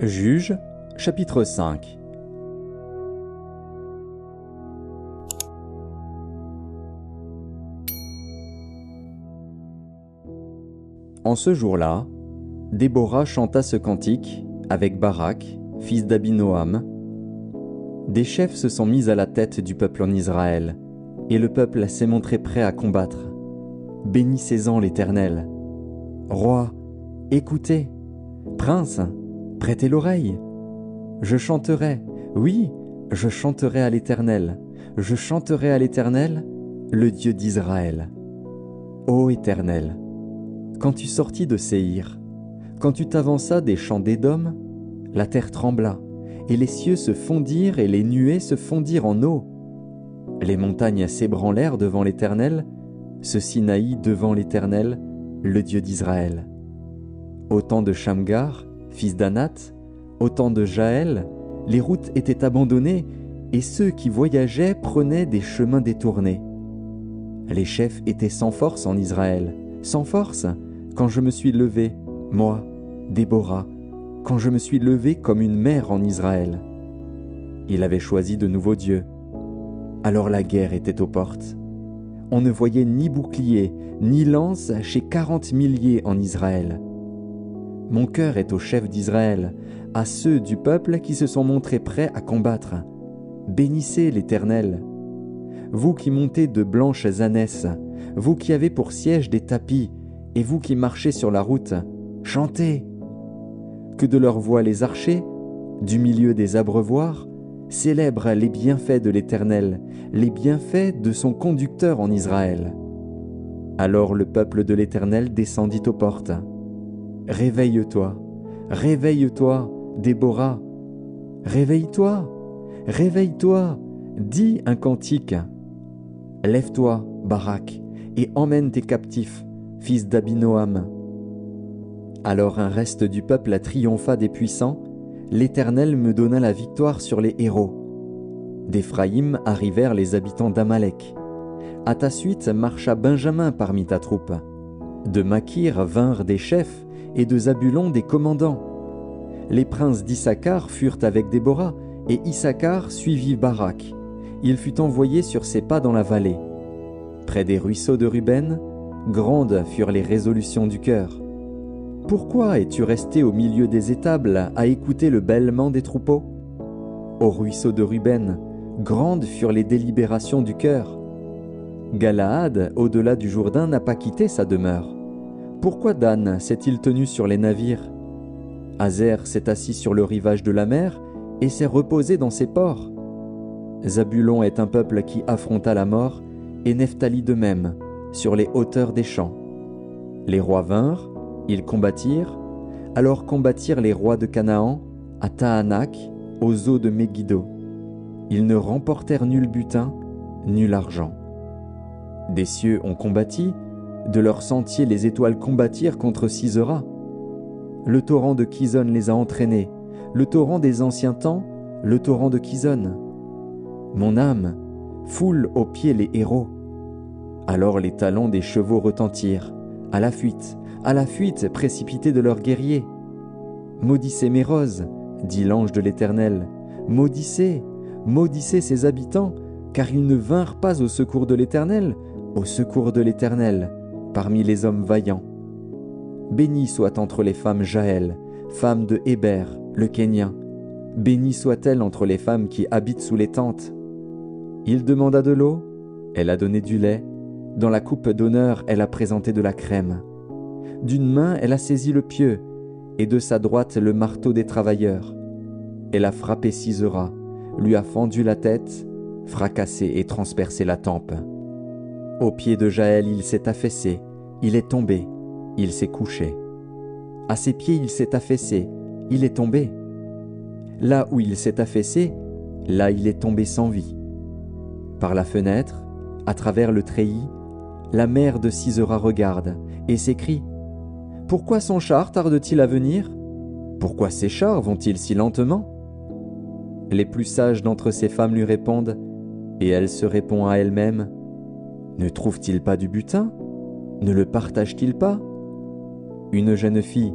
Juges, chapitre 5. En ce jour-là, Déborah chanta ce cantique avec Barak, fils d'Abinoam. Des chefs se sont mis à la tête du peuple en Israël, et le peuple s'est montré prêt à combattre. Bénissez-en l'Éternel. Roi, écoutez. Prince, prêtez l'oreille. Je chanterai, oui, je chanterai à l'Éternel. Je chanterai à l'Éternel, le Dieu d'Israël. Ô Éternel, quand tu sortis de Séhir, quand tu t'avanças des champs d'Édom, la terre trembla, et les cieux se fondirent et les nuées se fondirent en eau. Les montagnes s'ébranlèrent devant l'Éternel, ce Sinaï devant l'Éternel, le Dieu d'Israël. Au temps de Shamgar, fils d'Anath, au temps de Jaël, les routes étaient abandonnées, et ceux qui voyageaient prenaient des chemins détournés. Les chefs étaient sans force en Israël, sans force, quand je me suis levé, moi, Déborah, quand je me suis levé comme une mère en Israël. Il avait choisi de nouveaux dieux. Alors la guerre était aux portes. On ne voyait ni bouclier, ni lance chez 40 milliers en Israël. Mon cœur est aux chefs d'Israël, à ceux du peuple qui se sont montrés prêts à combattre. Bénissez l'Éternel. Vous qui montez de blanches ânesses, vous qui avez pour siège des tapis, et vous qui marchez sur la route, chantez. Que de leur voix les archers, du milieu des abreuvoirs, célèbrent les bienfaits de l'Éternel, les bienfaits de son conducteur en Israël. Alors le peuple de l'Éternel descendit aux portes. Réveille-toi, réveille-toi, Déborah. Réveille-toi, réveille-toi, dis un cantique. Lève-toi, Barak, et emmène tes captifs, fils d'Abinoam. Alors un reste du peuple triompha des puissants, l'Éternel me donna la victoire sur les héros. D'Éphraïm arrivèrent les habitants d'Amalek. À ta suite marcha Benjamin parmi ta troupe. De Makir vinrent des chefs, et de Zabulon des commandants. Les princes d'Issachar furent avec Déborah, et Issachar suivit Barak. Il fut envoyé sur ses pas dans la vallée. Près des ruisseaux de Ruben, grandes furent les résolutions du cœur. Pourquoi es-tu resté au milieu des étables à écouter le bêlement des troupeaux? Au ruisseau de Ruben, grandes furent les délibérations du cœur. Galaad, au-delà du Jourdain, n'a pas quitté sa demeure. Pourquoi Dan s'est-il tenu sur les navires? Azer s'est assis sur le rivage de la mer et s'est reposé dans ses ports. Zabulon est un peuple qui affronta la mort, et Nephtali de même, sur les hauteurs des champs. Les rois vinrent, ils combattirent, alors combattirent les rois de Canaan, à Tahanak, aux eaux de Megiddo. Ils ne remportèrent nul butin, nul argent. Des cieux ont combattu, de leurs sentiers les étoiles combattirent contre Sisera. Le torrent de Kison les a entraînés, le torrent des anciens temps, le torrent de Kison. Mon âme foule aux pieds les héros. Alors les talons des chevaux retentirent, à la fuite précipités de leurs guerriers. Maudissez mes roses, dit l'ange de l'Éternel, maudissez, maudissez ses habitants, car ils ne vinrent pas au secours de l'Éternel, parmi les hommes vaillants. Bénie soit entre les femmes Jaël, femme de Héber, le Kénien. Bénie soit-elle entre les femmes qui habitent sous les tentes. Il demanda de l'eau, elle a donné du lait, dans la coupe d'honneur elle a présenté de la crème. D'une main elle a saisi le pieu, et de sa droite le marteau des travailleurs. Elle a frappé Sisera, lui a fendu la tête, fracassé et transpercé la tempe. Au pied de Jaël il s'est affaissé, il est tombé, il s'est couché. À ses pieds il s'est affaissé, il est tombé. Là où il s'est affaissé, là il est tombé sans vie. Par la fenêtre, à travers le treillis, la mère de Sisera regarde et s'écrie « Pourquoi son char tarde-t-il à venir? Pourquoi ses chars vont-ils si lentement ?» Les plus sages d'entre ces femmes lui répondent, et elle se répond à elle-même « Ne trouve-t-il pas du butin? Ne le partage-t-il pas? Une jeune fille,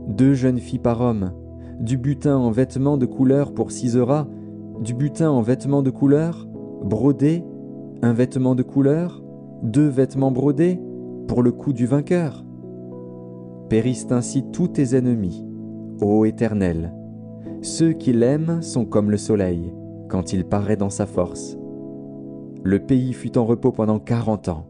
2 jeunes filles par homme, du butin en vêtements de couleur pour Sisera, du butin en vêtements de couleur, brodé, un vêtement de couleur, 2 vêtements brodés, pour le cou du vainqueur. Périssent ainsi tous tes ennemis, ô Éternel. Ceux qui l'aiment sont comme le soleil, quand il paraît dans sa force. Le pays fut en repos pendant 40 ans.